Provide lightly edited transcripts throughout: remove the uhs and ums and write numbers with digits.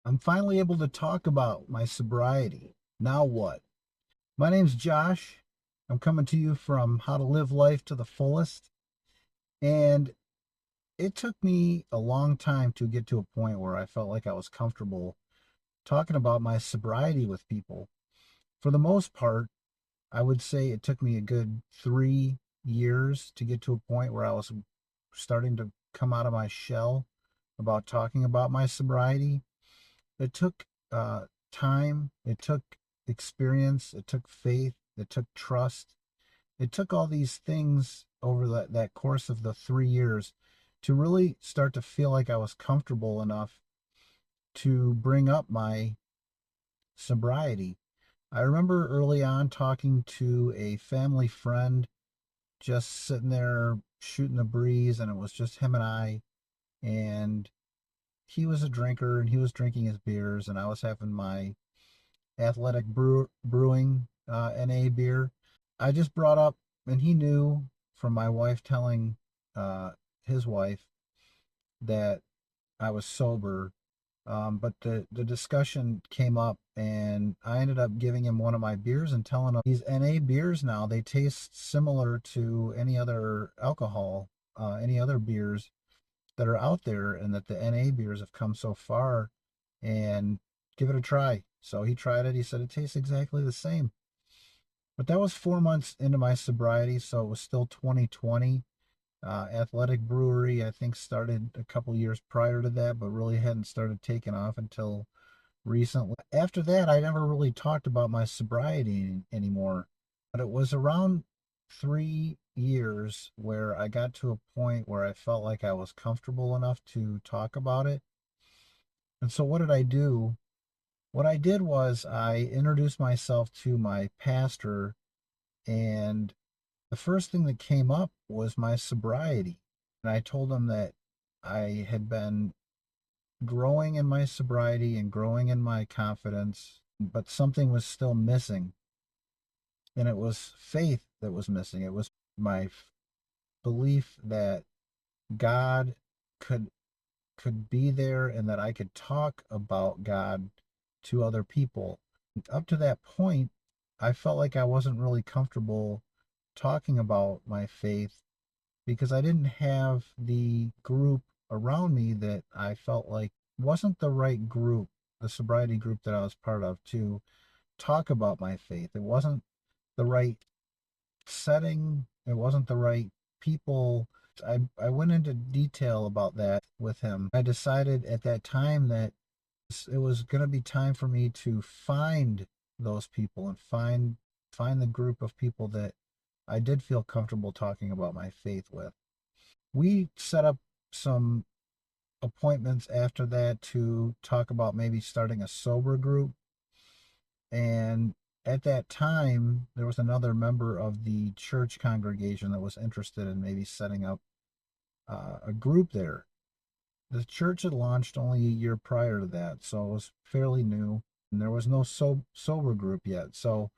I'm finally able to talk about my sobriety. Now what? My name's Josh. I'm coming to you from How to Live Life to the Fullest. And it took me a long time to get to a point where I felt like I was comfortable talking about my sobriety with people. For the most part, I would say it took me a good 3 years to get to a point where I was starting to come out of my shell about talking about my sobriety. It took time, it took experience, it took faith, it took trust. It took all these things over that course of the 3 years to really start to feel like I was comfortable enough to bring up my sobriety. I remember early on talking to a family friend, just sitting there shooting the breeze, and it was just him and I. And he was a drinker and he was drinking his beers, and I was having my Athletic Brewing NA beer. I just brought up, and he knew from my wife telling uh, his wife that I was sober. But the discussion came up, and I ended up giving him one of my beers and telling him these NA beers now, they taste similar to any other alcohol, any other beers that are out there, and that the NA beers have come so far, and give it a try. So he tried it. He said it tastes exactly the same. But that was 4 months into my sobriety, so it was still 2020. Athletic Brewery, I think, started a couple years prior to that, but really hadn't started taking off until recently. After that, I never really talked about my sobriety anymore. But it was around 3 years where I got to a point where I felt like I was comfortable enough to talk about it. And so, what did I do? What I did was I introduced myself to my pastor, and the first thing that came up was my sobriety. And I told him that I had been growing in my sobriety and growing in my confidence, but something was still missing. And it was faith that was missing. It was my belief that God could be there, and that I could talk about God to other people. Up to that point, I felt like I wasn't really comfortable talking about my faith because I didn't have the group around me that I felt like wasn't the right group, the sobriety group that I was part of, to talk about my faith. It wasn't the right setting, it wasn't the right people. I went into detail about that with him. I decided at that time that it was going to be time for me to find those people and find the group of people that I did feel comfortable talking about my faith with. We set up some appointments after that to talk about maybe starting a sober group. And at that time, there was another member of the church congregation that was interested in maybe setting up a group there. The church had launched only a year prior to that, so it was fairly new, and there was no sober group yet. So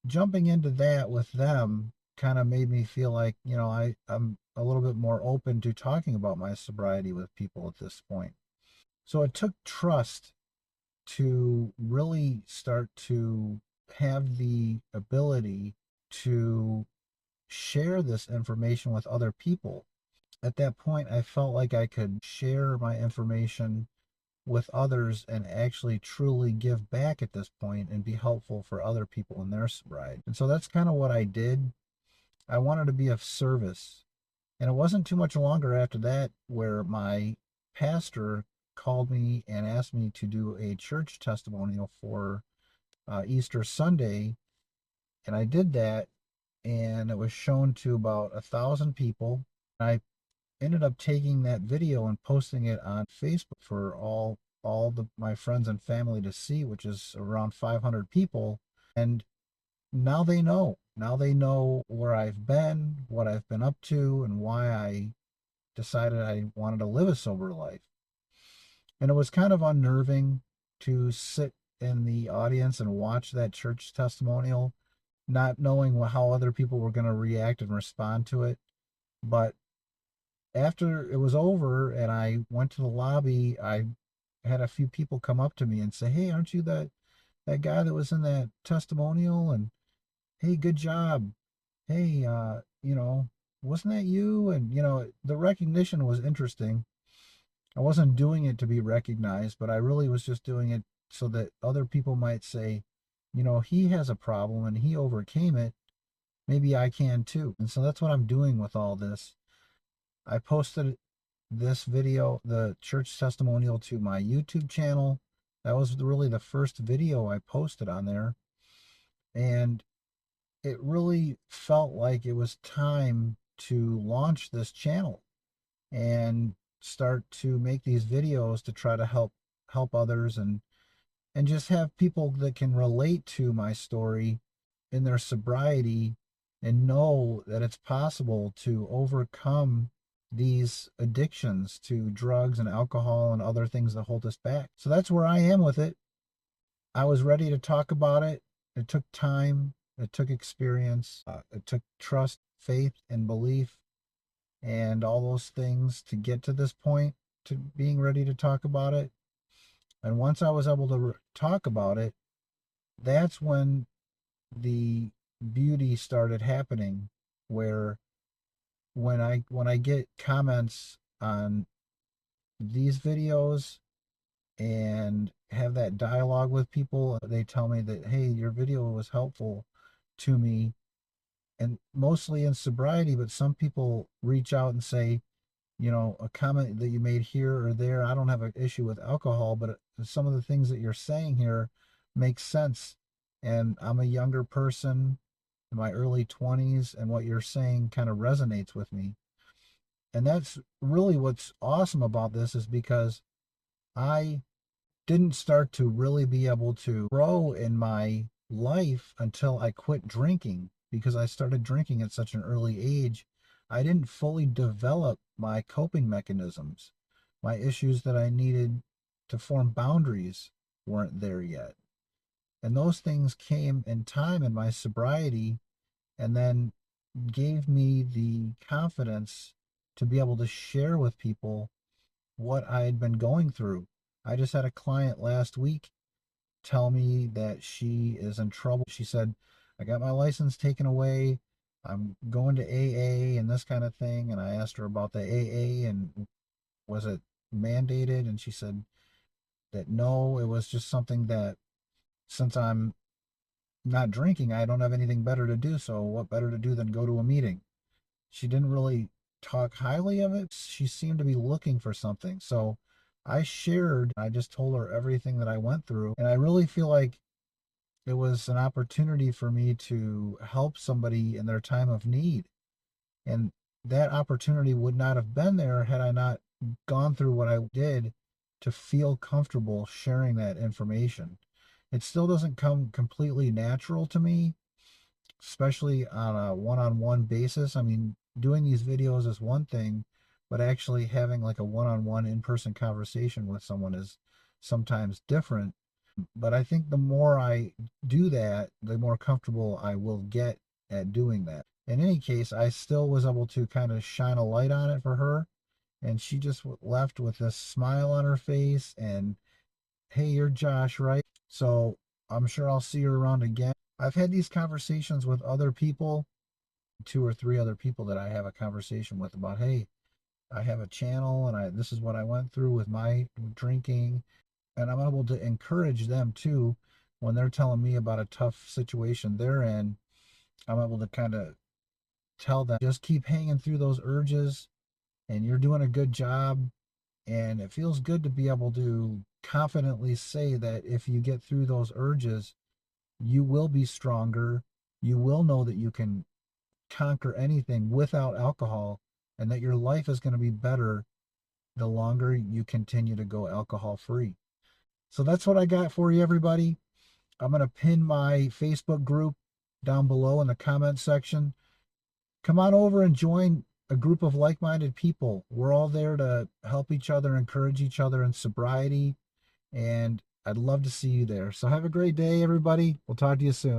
jumping into that with them kind of made me feel like, I'm a little bit more open to talking about my sobriety with people at this point. So it took trust to really start to have the ability to share this information with other people. At that point, I felt like I could share my information with others and actually truly give back at this point and be helpful for other people in their sobriety. And so that's kind of what I did. I wanted to be of service. And it wasn't too much longer after that where my pastor called me and asked me to do a church testimonial for Easter Sunday. And I did that, and it was shown to about 1,000 people. I ended up taking that video and posting it on Facebook for all my friends and family to see, which is around 500 people. And now they know. Now they know where I've been, what I've been up to, and why I decided I wanted to live a sober life. And it was kind of unnerving to sit in the audience and watch that church testimonial, not knowing how other people were going to react and respond to it. But after it was over and I went to the lobby, I had a few people come up to me and say, "Hey, aren't you that guy that was in that testimonial?" And hey, good job. Hey, wasn't that you? And the recognition was interesting. I wasn't doing it to be recognized, but I really was just doing it so that other people might say, he has a problem and he overcame it. Maybe I can too. And so that's what I'm doing with all this. I posted this video, the church testimonial, to my YouTube channel. That was really the first video I posted on there. And it really felt like it was time to launch this channel and start to make these videos to try to help others, and just have people that can relate to my story in their sobriety and know that it's possible to overcome these addictions to drugs and alcohol and other things that hold us back. So that's where I am with it. I was ready to talk about it. It took time, it took experience, it took trust, faith, and belief, and all those things to get to this point, to being ready to talk about it. And once I was able to talk about it, that's when the beauty started happening, where when I get comments on these videos and have that dialogue with people, they tell me that, hey, your video was helpful to me, and mostly in sobriety, but some people reach out and say, a comment that you made here or there, I don't have an issue with alcohol, but some of the things that you're saying here make sense. And I'm a younger person in my early 20s, and what you're saying kind of resonates with me. And that's really what's awesome about this, is because I didn't start to really be able to grow in my life until I quit drinking, because I started drinking at such an early age. I didn't fully develop my coping mechanisms. My issues that I needed to form boundaries weren't there yet. And those things came in time in my sobriety, and then gave me the confidence to be able to share with people what I had been going through. I just had a client last week tell me that she is in trouble. She said, I got my license taken away. I'm going to AA and this kind of thing. And I asked her about the AA and was it mandated? And she said that no, it was just something that, since I'm not drinking, I don't have anything better to do. So what better to do than go to a meeting? She didn't really talk highly of it. She seemed to be looking for something. So I just told her everything that I went through. And I really feel like it was an opportunity for me to help somebody in their time of need. And that opportunity would not have been there had I not gone through what I did to feel comfortable sharing that information. It still doesn't come completely natural to me, especially on a one-on-one basis. I mean, doing these videos is one thing, but actually having like a one-on-one in-person conversation with someone is sometimes different. But I think the more I do that, the more comfortable I will get at doing that. In any case, I still was able to kind of shine a light on it for her, and she just left with this smile on her face and, hey, you're Josh, right? So I'm sure I'll see you around again. I've had these conversations with other people, two or three other people that I have a conversation with about, hey, I have a channel and this is what I went through with my drinking. And I'm able to encourage them too when they're telling me about a tough situation they're in. I'm able to kind of tell them, just keep hanging through those urges and you're doing a good job. And it feels good to be able to confidently say that if you get through those urges, you will be stronger. You will know that you can conquer anything without alcohol, and that your life is going to be better the longer you continue to go alcohol free. So that's what I got for you, everybody. I'm going to pin my Facebook group down below in the comment section. Come on over and join a group of like-minded people. We're all there to help each other, encourage each other in sobriety, and I'd love to see you there. So have a great day, everybody. We'll talk to you soon.